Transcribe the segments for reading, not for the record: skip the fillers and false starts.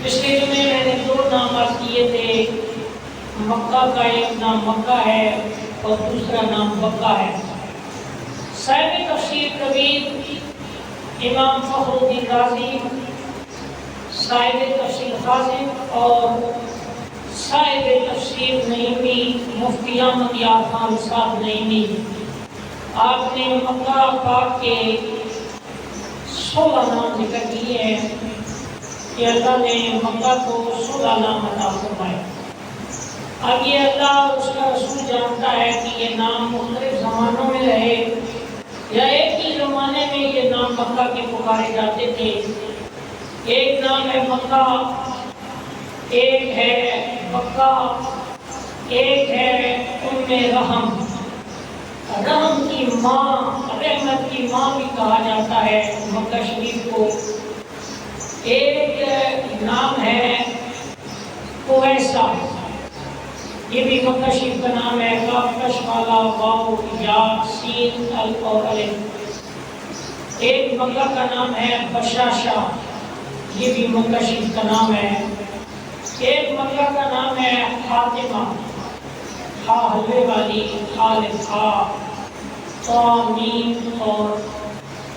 پچھلے جمعے میں نے 2 نام عرض کیے تھے، مکہ کا ایک نام مکہ ہے اور دوسرا نام بکہ ہے۔ صاحب تفسیر کبیر امام فخر الدین رازی، صاحب تفسیر خازن اور صاحب تفسیر نعیمی مفتی احمد یار خان صاحب نعیمی، آپ نے مکہ پاک کے 16 نام ذکر کیے ہیں کہ اللہ نے مکہ کو 16 نام عطا فرمائے۔ اب یہ اللہ اور اس کا رسول جانتا ہے کہ یہ نام مختلف زمانوں میں رہے یا ایک ہی زمانے میں یہ نام مکہ کے پکارے جاتے تھے۔ ایک نام ہے مکہ، ایک ہے بکہ، ایک ہے ام رحم، رحم کی ماں، رحمت کی ماں بھی کہا جاتا ہے مکہ شریف کو۔ ایک نام ہے کویسہ، یہ بھی مکہ شریف کا نام ہے، کاف کش والا واو یا سین ال اور الف۔ ایک مکہ کا نام ہے بشاشہ، یہ بھی مکہ شریف کا نام ہے۔ ایک مکہ کا نام ہے فاطمہ، ہا حلوے والی، خالف ہا، تا میم اور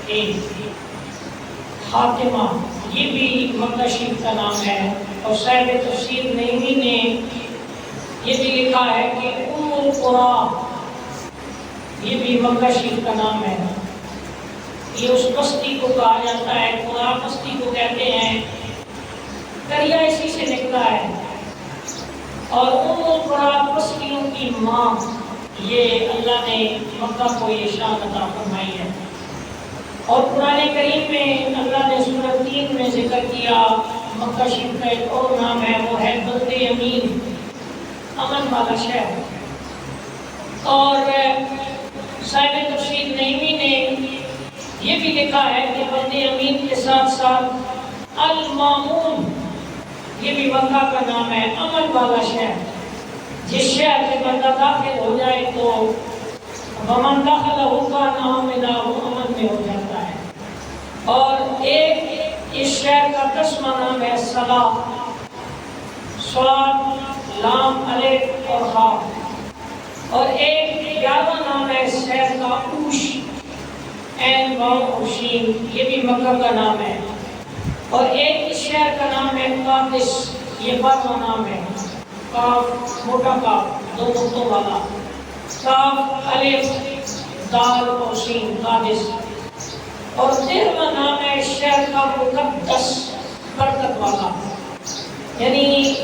این، فاطمہ، یہ بھی مکہ شریف کا نام ہے۔ اور صاحب تفسیر نعیمی نے یہ بھی لکھا ہے کہ ام القریٰ، یہ بھی مکہ شریف کا نام ہے۔ یہ اس بستی کو کہا جاتا ہے، قریٰ بستی کو کہتے ہیں، دریا اسی سے نکلا ہے۔ اور ام القریٰ بستیوں کی ماں، یہ اللہ نے مکہ کو یہ شان عطا فرمائی ہے۔ اور قرآن کریم میں اللہ نے سورہ 3 میں ذکر کیا مکہ شریف کا ایک اور نام ہے، وہ ہے بلد امین، امن والا شہر۔ اور صاحب تفسیر نعیمی نے یہ بھی لکھا ہے کہ بلد امین کے ساتھ ساتھ المامون، یہ بھی مکہ کا نام ہے، امن والا شہر۔ جس شہر میں بندہ داخل ہو جائے تو ومن دخلہ کان آمنا، وہ امن میں ہو جاتا ہے۔ اور ایک اس شہر کا 10واں نام ہے صلاح، صاد لام الف اور ہا۔ اور ایک 11واں نام ہے اس شہر کا اوش، عین واو اور شین، یہ بھی مکہ کا نام ہے۔ اور ایک اس شہر کا نام ہے قادس، یہ 12واں نام ہے، کاف موٹا کاف 2 نقطوں والا، کاف الف دال اور سین، قادس۔ اور 13واں نام ہے اس شہر کا مقدس، برکت والا، یعنی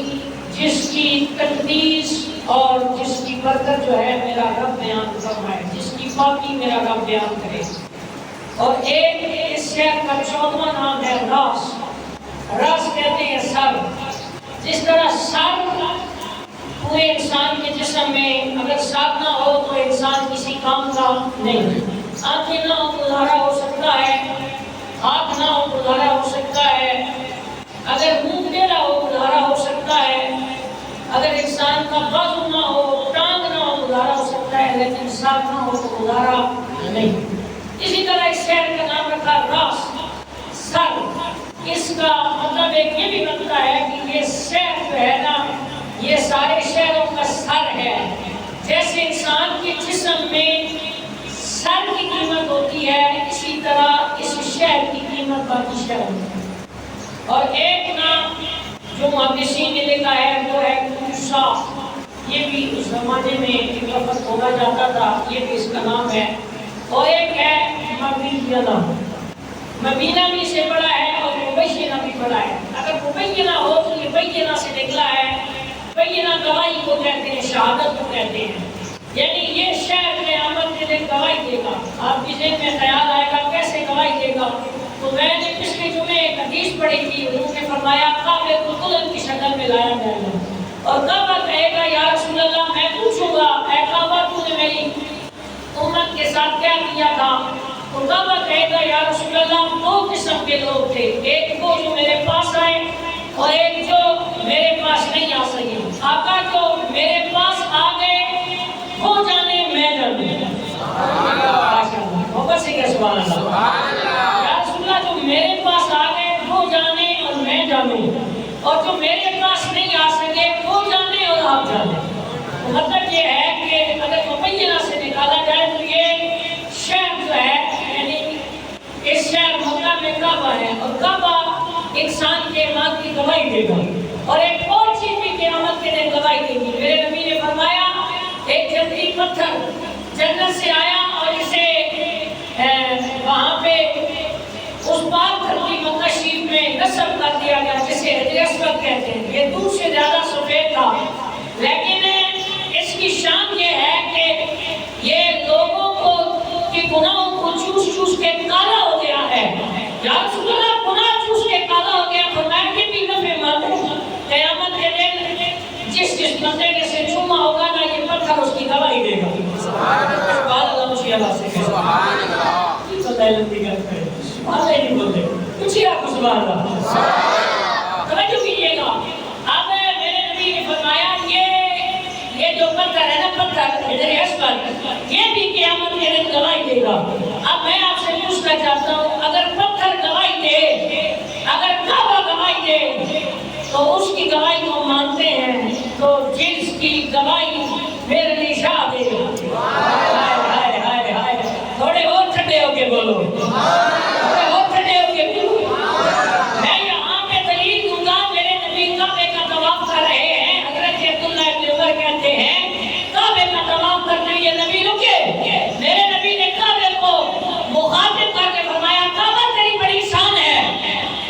جس کی تقدیس اور جس کی برکت جو ہے میرا رب بیان فرمائے، جس کی پاکی میرا رب بیان کرے۔ اور ایک اس شہر کا 14واں نام ہے راس، راس کہتے ہیں سر۔ جس طرح سر پورے انسان کے جسم میں اگر سر نہ ہو تو انسان کسی کام کا نہیں، آنکھیں نہ ہو گزارا ہو سکتا ہے، ہاتھ نہ ہو گزارا ہو سکتا ہے، اگر منہ ٹیڑھا ہو گزارا ہو سکتا ہے، اگر انسان کا بازو نہ ہو، ٹانگ نہ ہو گزارا ہو سکتا ہے، لیکن سر نہ ہو تو گزارا نہیں۔ اسی طرح اس شہر کا نام رکھا راس، سر۔ اس کا مطلب ایک یہ بھی بنتا ہے کہ یہ شہر جو ہے نا، یہ سارے شہروں کا سر ہے۔ جیسے انسان کے جسم میں سر کی قیمت ہوتی ہے، اسی طرح اس شہر کی قیمت باقی شہروں میں۔ اور ایک نام جو محدثین نے لکھا ہے وہ ہے کوسا، یہ بھی اس زمانے میں ایک لفظ بولا جاتا تھا، یہ بھی اس کا نام ہے۔ اور ایک ہے مبینہ، مبینہ بھی سے بڑا ہے اور مبینہ بھی بڑا ہے۔ اگر مبینہ ہو تو یہ بینہ سے نکلا ہے، بینہ گواہی کو کہتے ہیں، شہادت کو کہتے ہیں، یعنی یہ شہر قیامت کے دن گواہی دے گا۔ آپ کے ذہن میں خیال آئے گا کیسے گواہی دے گا؟ تو میں نے پچھلے جمعے ایک حدیث پڑھی تھی، حضور نے فرمایا کعبے کو دلہن کی شکل میں لایا جائے گا، اور کعبہ کہے گا یا رسول اللہ، میں پوچھوں گا اے کعبہ تو نے میری امت کے ساتھ کیا کیا تھا؟ تو کعبہ کہے گا یا رسول اللہ 2 قسم کے لوگ تھے، ایک وہ جو میرے پاس آئے اور ایک جو میرے پاس نہیں آ سکے۔ آقا جو میرے پاس آ گئے وہ جانے میں جانوں، محبت سے کہہ سبحان اللہ، یا رسول اللہ جو میرے پاس آ گئے وہ جانے اور میں جانوں۔ اور جو میرے پاس نہیں آ سکے وہ جانے اور آپ جانے۔ مطلب یہ ہے کہ اگر مبینہ سے نکالا جائے تو یہ شہر جو ہے یعنی اس شہر مکہ میں کعبہ ہے، اور کعبہ انسان کے ایمان کی گواہی دے گا، اور ایک اور چیز بھی قیامت کے دن گواہی دے گی۔ میرے نبی نے فرمایا ایک جنتی پتھر جنت سے آیا اور اسے وہاں پہ اس پاک دھرتی مکہ شریف میں نصب کر دیا گیا جسے حجر اسود کہتے ہیں۔ یہ دودھ سے زیادہ سفید تھا، لیکن اس کی شان یہ ہے کہ یہ لوگوں کو کے گناہوں کو چوس چوس کے کالا ہو گیا ہے۔ یا رسول اللہ گناہ چوس کے کالا ہو گیا، فرمایا کہ بھی نفع مند قیامت کے دن جس بندے کے سے چھوما ہوگا نا یہ پتھر اس کی گواہی دے گا۔ سبحان اللہ، مجھے اللہ سے کہا سبحان اللہ، کی تو دائلت دی کرتے ہیں سبحان اللہ نہیں بولتے کچھ آپ کو سبحان اللہ۔ توجہ کیجئے گا، اب میرے نبی نے فرمایا یہ جو پتھر ہے نا پتھر حجر اسود یہ بھی قیامت کے دن گواہی دے گا۔ اب میں آپ سے پوچھنا چاہتا ہوں اگر پتھر گواہی دے، اگر کعبہ گواہی دے تو اس کی گواہی کو مانتے ہیں، تو جس کی گواہی میرے لیے شاہ دے گا۔ ہائے ہائے ہائے، تھوڑے اور ٹھنڈے ہو کے بولو، تھوڑے اور ٹھنڈے ہو کے بولو۔ میں یہاں پہ دلیل دوں گا، میرے نبی کعبے کا طواف کر رہے ہیں، حضرت عبداللہ ابن عمر کہتے ہیں کعبے کا طواف کرنے یہ نبی رکے، میرے نبی نے کعبے کو مخاطب کر کے فرمایا کعبہ تیری بڑی شان ہے،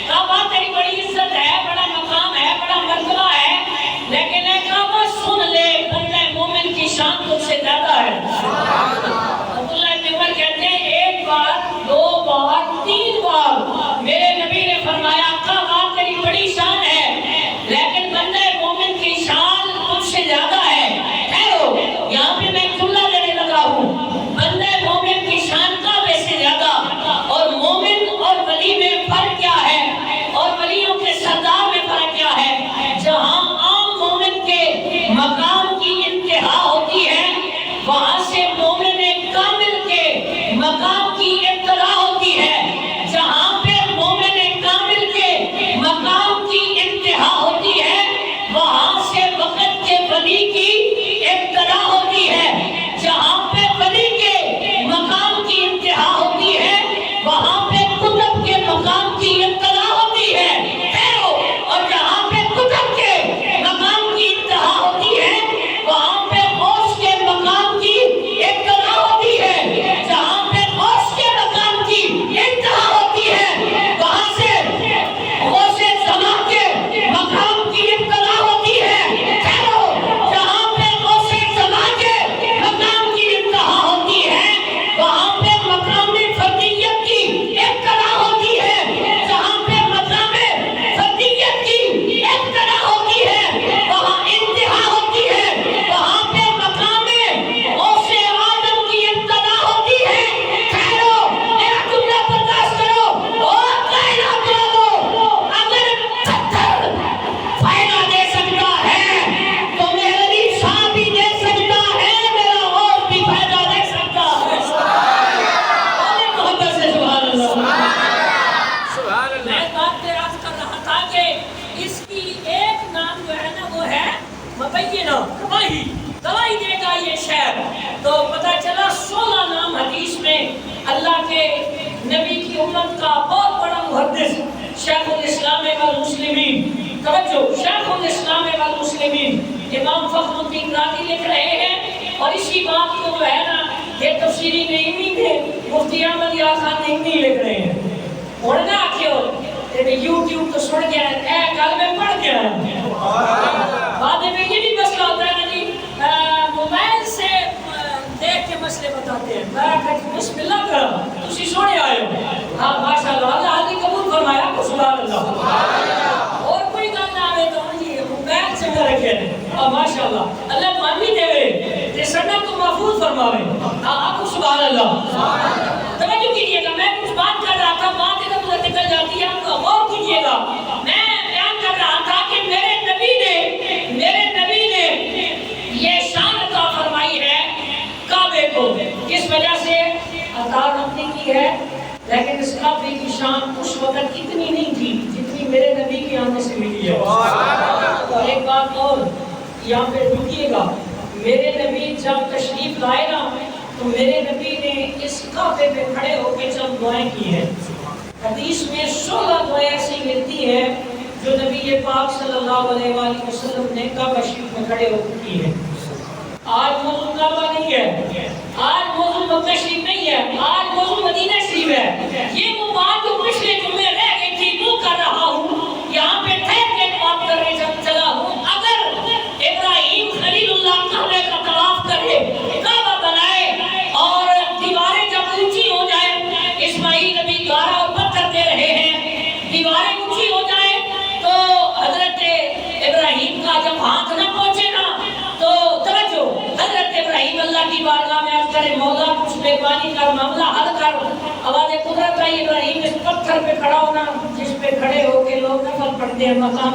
کعبہ تیری بڑی عزت ہے، بڑا مقام ہے، بڑا مرتبہ ہے، لیکن اے کعبہ سن لے بندہ مومن کی شان تجھ سے زیادہ ہے۔ عبداللہ ابن عمر کہتے ہیں ایک بار، دو بار، تین بار میرے نبی نے فرمایا کعبہ تیری بڑی شان ہے لیکن بندہ مومن کی شان تجھ سے زیادہ ہے۔ ٹھہرو، یہاں پہ میں جملہ دینے لگا ہوں، بندہ مومن کی شان کعبے سے زیادہ، اور مومن اور ولی میں فرق کیا ہے، اور ولیوں کے سردار میں فرق کیا ہے؟ جہاں عام مومن کے مقام کی انتہا ہوتی ہے وہاں سے مومن کامل کے مقام کی ابتدا ہوتی ہے، جہاں پہ مومن کامل کے مقام کی انتہا ہوتی ہے وہاں سے وقت کے ولی کی ابتدا ہوتی ہے، جہاں پہ ولی کے مقام کی انتہا ہوتی ہے وہاں پہ قطب کے مقام کی ابتدا ہوتی ہے۔ اور جہاں پہ قطب کے مقام کی انتہا ہوتی ہے وہاں پہ غوث کے مقام کی ابتدا ہوتی ہے، جہاں پہ غوث کے مقام کی انتہا ہوتی ہے وہاں سے غوث زمان کے مقام کی ابتدا ہوتی ہے۔ جہاں پہ غوث زمان کے مقام کی انتہا ہوتی ہے وہاں پہ مقام فردیت کی ابتدا ہوتی ہے، جہاں پہ مقام فردیت کی ابتدا ہوتی ہے وہاں انتہا ہوتی ہے، وہاں پہ مقام غوث آدم کی ابتدا ہوتی ہے۔ ٹھہرو، میرا جملہ برداشت کرو، اور کائنات والو، اگر پتھر فائدہ دے سکتا ہے تو میرے لیے شاہ بھی دے سکتا ہے، میرا اور بھی فائدہ دے سکتا ہے۔ محبت سے سبحان اللہ۔ میں بات پہ عرض کر رہا تھا کہ اس کی ایک نام جو ہے نا وہ ہے مبینہ، گواہی، گواہی دے گا یہ شہر۔ تو پتہ چلا 16 نام حدیث میں اللہ کے نبی کی امت کا بہت بڑا محدث شیخ الاسلام والمسلمین، توجہ، شیخ الاسلام والمسلمین امام فخر الدین رازی لکھ رہے ہیں، اور اسی بات کو جو ہے نا یہ تفسیری نعیمی میں مفتی احمد یار خان نعیمی لکھ رہے ہیں۔ ہونا کیوں یوٹیوب تو سن گیا ہے، کل میں پڑھ گیا ہے، بعد میں یہ بھی مسئلہ ہوتا ہے نا جی موبائل سے دیکھ کے مسئلے بتاتے ہیں، میں کہتے بسم اللہ کرا تسی سونے آئے ہو، ہاں ماشاءاللہ اللہ حالی قبول فرمایا کو سبحان اللہ، اور کوئی گل نہ آئے تو جی موبائل سے کر رکھے اور ماشاءاللہ اللہ مانی دے رہے تے سنت کو محفوظ فرماوے، ہاں آپ کو سبحان اللہ۔ توجہ کیجئے گا، میں کچھ بات کر رہا تھا، بات ادھر ادھر نکل جاتی ہے، آپ کو غور کیجئے گا، میں بیان کر رہا تھا کہ میرے نبی نے یہ شان عطا فرمائی ہے کعبے کو، کس وجہ سے عطا رب نے کی ہے، لیکن اس کعبے کی شان اس وقت اتنی نہیں تھی جتنی میرے نبی بھی آنے سے ملی ہے۔ اور ایک بات اور یہاں پہ رکیے گا، میرے نبی جب تشریف لائے نا تو میرے نبی نے اس کعبے پہ کھڑے ہو کے جب دعائیں کی ہیں، حدیث میں 16 دعائیں ایسی ملتی ہیں جو نبی پاک صلی اللہ علیہ وآلہ وسلم نے کعبہ شریف میں کھڑے ہو کے کی ہے۔ آج موضوع کعبہ نہیں ہے، آج موضوع مکہ شریف نہیں ہے، آج موضوع مدینہ شریف ہے۔ یہ وہ بات جو پچھلے جمعے رہ گئی تھی وہ کر رہا ہوں، یہاں پہ ٹھہر کے بات کرنے چلا ہوں۔ اگر ابراہیم خلیل اللہ کعبے کا طواف کرے، کعبہ بنائے اور دیواریں جب اونچی ہو جائے، اسماعیل نبی گارا اور پتھر دے رہے ہیں، دیواریں اونچی ہو جائے تو حضرت ابراہیم کا جب ہاتھ نہ پہنچے نا تو توجہ، حضرت ابراہیم اللہ کی بارگاہ میں عرض کرے مولا کچھ مہربانی کر، معاملہ حل کر۔ آواز قدرت آئی، ابراہیم اس پتھر پہ کھڑا ہونا جس پہ کھڑے ہو کے لوگ نفل پڑھتے ہیں، مقام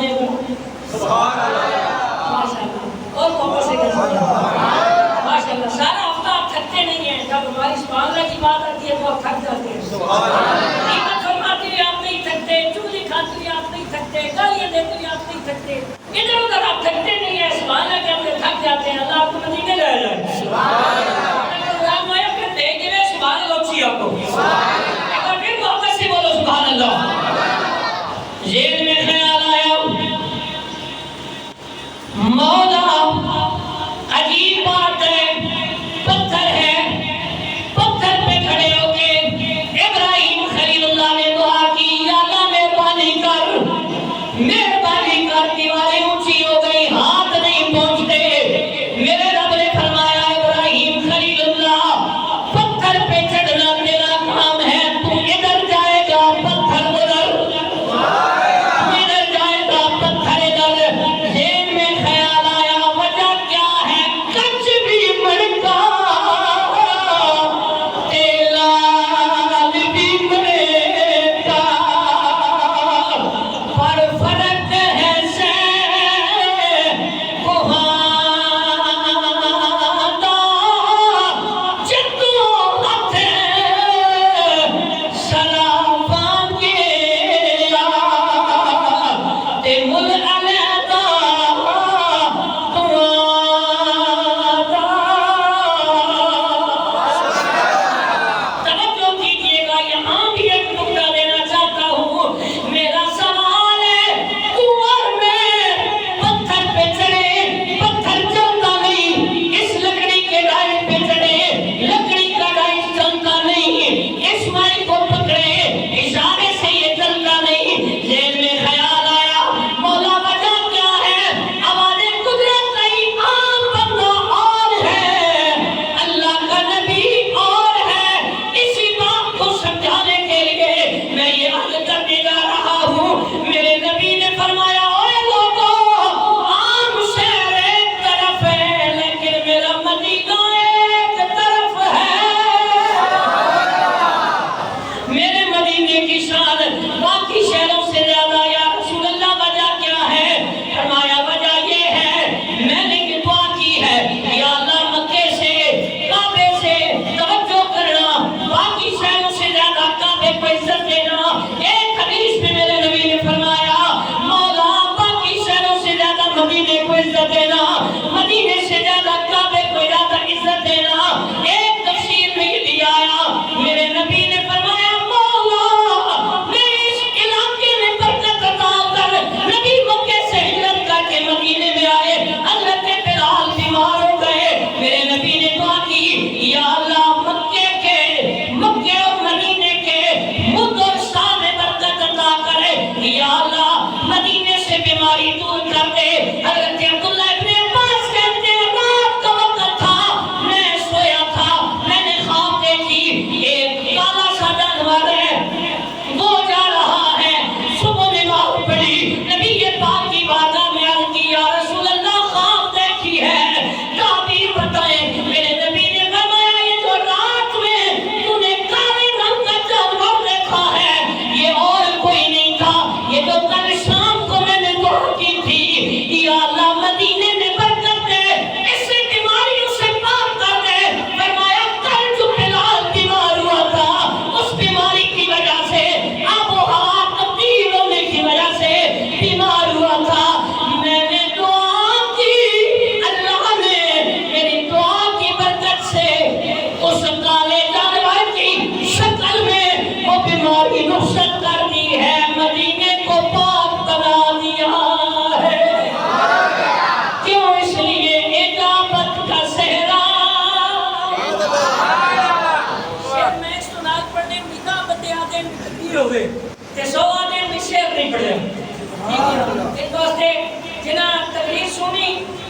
سبحان اللہ، ماشاءاللہ، اور محبت سے ماشاءاللہ۔ سارا ہفتہ آپ تھکتے نہیں ہیں، جب ہماری سبحان اللہ کی بات آتی ہے تو آپ تھک جاتے ہیں۔ سبحان اللہ، قیمت فرماتے ہوئے آپ نہیں تھکتے، چغلی کھاتے ہوئے آپ نہیں تھکتے، گالیاں دیتے ہوئے آپ نہیں تھکتے، ادھر ادھر آپ تھکتے نہیں ہیں، سبحان اللہ کے اندر تھک جاتے ہیں۔ اللہ آپ کو مدینے لے جائے، سبحان اللہ، پھر دیکھ کے سبحان اللہ اچھی آپ کو، ایک بار پھر محبت سے بولو سبحان اللہ۔ ذہن میں خیال آیا مولا عجیب بات ہے، پتھر ہے، پتھر پہ کھڑے ہو کے ابراہیم خلیل اللہ نے دعا کی، یا اللہ مہربانی کر، مہربانی کر، دیواریں اونچی ہو گئی، ہاتھ نہیں پہنچتے۔ میرے رب نے فرمایا ابراہیم خلیل اللہ پتھر پہ چڑھنا تیرا کام ہے، تو ادھر جائے گا پتھر ادھر، ادھر جائے گا پتھر ادھر۔ ذہن میں خیال آیا وجہ کیا ہے، کچھ بھی مڑکا تیلال بھی مڑکا، پر فرق ہے سے کی تھی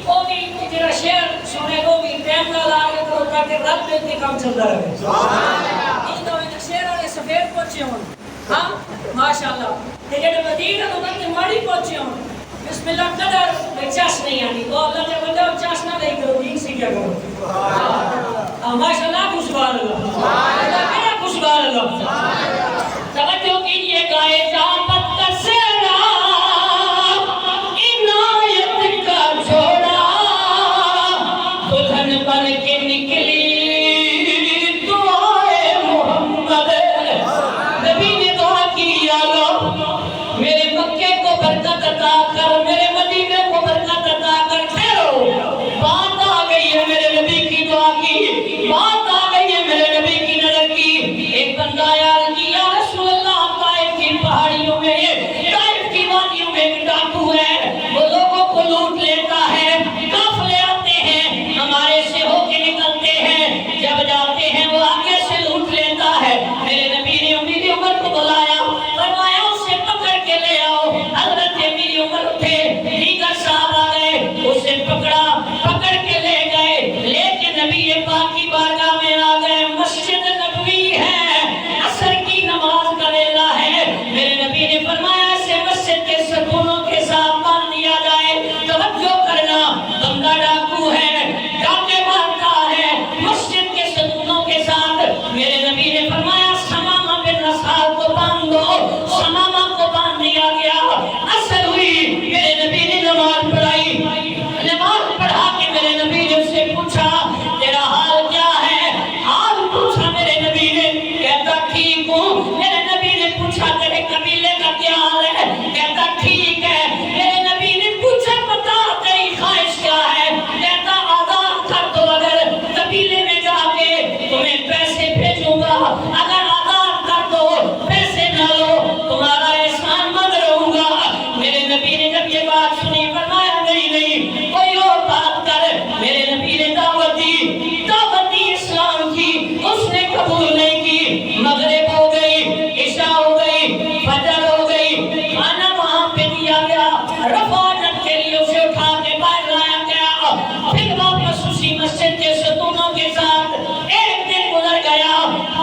وہ بھی جڑا شعر سنے وہ بھی ٹائم نال آ کے کرو تاکہ رب دے تے کام چلدا رہے سبحان اللہ اس تو شعر والے سفید پہنچے ہون ہاں ماشاءاللہ تے جڑے مدینہ تو بندے ماڑی پہنچے ہون بسم اللہ قدر چاس نہیں آنی تو اللہ نے بندہ چاس نہ نہیں کرو دین سے کیا کرو ماشاءاللہ سبحان اللہ سبحان اللہ میرا سبحان اللہ توجہ کیجئے گائے جامت کا سیرا عنایت کا چھوڑا دلہن بن کے نکلی دعائے محمد نبی نے دعا کی یا اللہ میرے مکے کو برکت عطا کر میرے مدینے کو برکت عطا کر ٹھہرو بات آ گئی ہے میرے نبی کی دعا کی بات آ گئی ہے میرے نبی کی نظر کی ایک بندہ یار کی یا رسول اللہ طائف کی پہاڑیوں میں طائف کی وادیوں میں ایک ڈاکو ہے وہ لوگوں کو لوٹ لیتا ہے قافلے آتے ہیں ہمارے سے ہو کے نکلتے ہیں جب جاتے ہیں وہ آگے سے لوٹ لیتا ہے میرے نبی نے امیر عمر کو بلایا فرمایا اسے پکڑ کے لے آؤ حضرت امیر عمر اٹھے دیگر صاحب آ گئے اسے پکڑ کے لے گئے لے کے نبی پاک کی بارگاہ میں آ گئے مسجد نبوی ہے عصر کی نماز کا ویلا ہے میرے نبی نے فرمایا اسے مسجد کے ستونوں کے ساتھ باندھ دیا جائے توجہ کرنا بندہ ڈاکو ہے ڈاکے مارتا ہے مسجد کے ستونوں کے ساتھ میرے نبی نے فرمایا سمامہ بن نصار کو باندھ دو سمامہ کو باندھ دیا گیا عصر ہوئی میرے نبی نے نماز پڑھائی نماز پڑھا کے میرے نبی نے اسے پوچھا تیرا حال کیا ہے حال پوچھا میرے نبی نے کہتا ٹھیک ہوں میرے نبی نے پوچھا تیرے قبیلے کا کیا حال ہے کہتا ٹھیک ہے میرے نبی نے پوچھا بتا تیری خواہش کیا ہے کہتا آزاد کر دو اگر قبیلے میں جا کے تمہیں پیسے بھیجوں گا اگر آزاد کر دو پیسے نہ لو تمہارا احسان مند رہوں گا میرے نبی نے جب یہ بات سنی فرمایا نہیں کوئی اور بات کر میرے نبی نے دعوت دی اسلام کی اس نے قبول نہیں کی مغرب ہو گئی عشاء ہو گئی فجر ہو گئی کھانا وہاں پہ دیا گیا رفاقت کے لیے اسے اٹھا کے باہر لایا گیا پھر واپس اسی مسجد کے ستونوں کے ساتھ ایک دن گزر گیا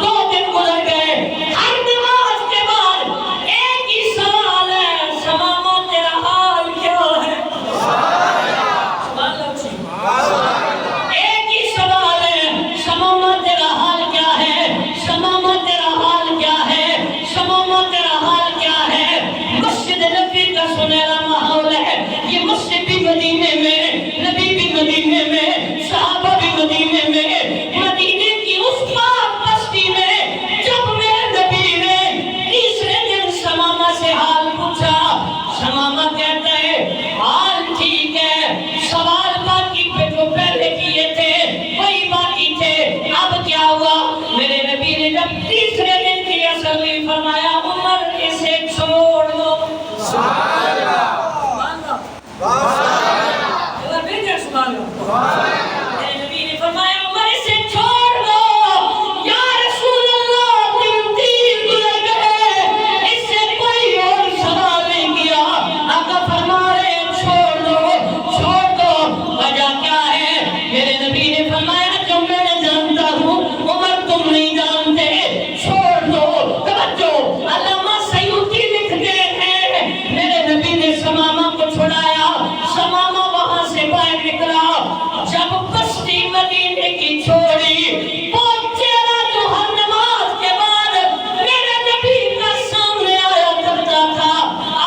2 دن گزر گئے ہر نماز کے بعد ایک ہی سوال ہے سمامہ تیرا حال کیا ہے ایک ہی سوال ہے سمامہ تیرا حال کیا ہے سمامہ تیرا حال کیا ہے سمامہ تیرا حال کیا ہے مسجد نبی کا سنہرا ماحول ہے یہ مسجد بھی مدینے میں نبی بھی مدینے میں صحابہ بھی مدینے میں مدینے کی اس پاک بستی میں جب میرے نبی نے تیسرے دن سمامہ سے حال پوچھا سمامہ کہتا ہے حال ٹھیک ہے سوال باقی پہ جو پہلے کیے تھے وہی باقی تھے اب کیا ہوا میرے نبی نے جب تیسرے دن کی اصل میں فرمایا عمر اسے چھوڑ دو سبحان اللہ سبحان اللہ میرے نبی نے فرمایا عمر اسے چھوڑ دو یا رسول اللہ دن 3 گزر گئے اس سے کوئی اور سوال نہیں کیا آقا فرما رہے چھوڑ دو وجہ کیا ہے میرے نبی نے فرمایا جو میں نے جانتا ہوں عمر تم نہیں جانتے چھوڑ دو توجہ علامہ سیوطی لکھتے ہیں میرے نبی نے سمامہ کو چھڑایا سمامہ وہاں سے باہر نکلا جب بستی مدینے کی چھوڑی وہ چہرہ جو ہر نماز کے بعد میرے نبی کا سامنے آیا کرتا تھا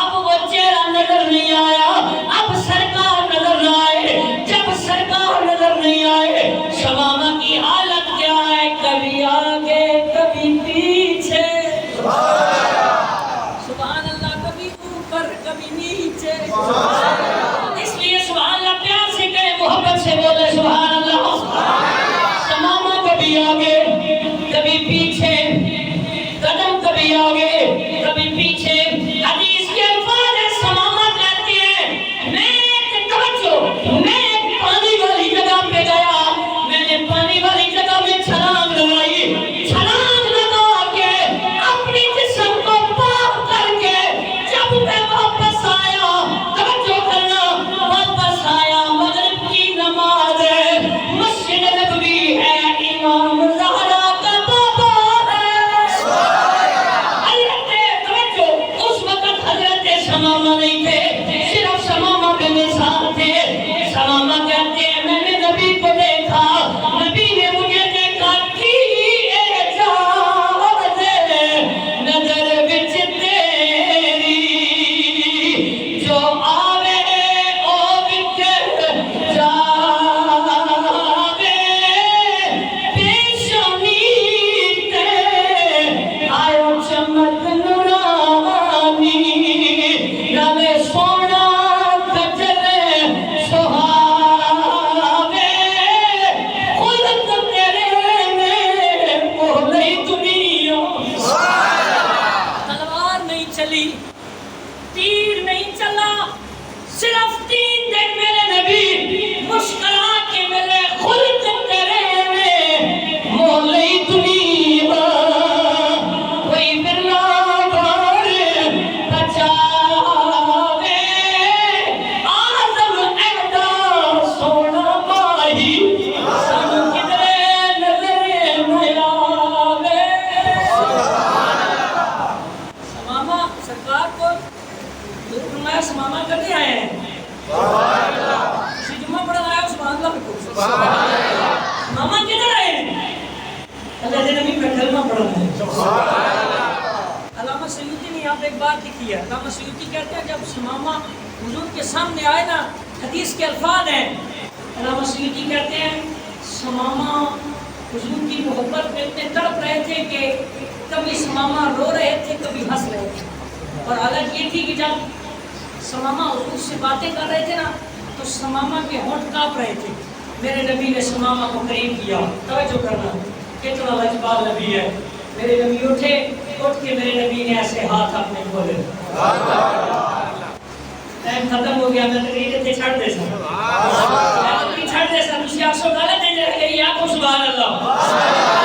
اب وہ چہرہ نظر نہیں آیا اب سرکار نظر نہ آئے جب سرکار نظر نہیں آئے سمامہ کی حالت کیا ہے کبھی آگے کبھی پیچھے سبحان اللہ کبھی اوپر کبھی نیچے اس لیے سبحان اللہ پیار سے کہے محبت سے بولے سبحان اللہ سمامہ کبھی آگے کبھی پیچھے قدم کبھی آگے کبھی پیچھے حدیث کے الفاظ ہے سمامہ کہتے ہیں میں ایک پانی والی جگہ پہ گیا میں نے پانی والی جگہ میں چھلانگ لگائی چھلانگ لگا کے اپنی جسم کو پاک کر کے جب میں واپس آیا توجہ کرنا واپس آیا مغرب بات لکھی ہے، علامہ سیوطی کہتے ہیں جب ثمامہ حضور کے سامنے آئے نا، حدیث کے الفاظ ہیں، علامہ سیوطی کہتے ہیں ثمامہ حضور کی محبت میں اتنے تڑپ رہے تھے کہ کبھی ثمامہ رو رہے تھے کبھی ہنس رہے تھے، اور حالت یہ تھی کہ جب ثمامہ حضور سے باتیں کر رہے تھے نا تو ثمامہ کے ہونٹ کانپ رہے تھے. میرے نبی نے ثمامہ کو قریب کیا، توجہ کرنا کتنا لجپال نبی ہے. میرے نبی اٹھے، اٹھ کے میرے نبی نے ایسے ہاتھ اپنے کھولے. ٹائم ختم ہو گیا، میں تقریر تے چھڑ دے سا، میں تقریر چھڑ دے سا، تسی آسو غلط ہے جڑے آپ کو سبحان اللہ.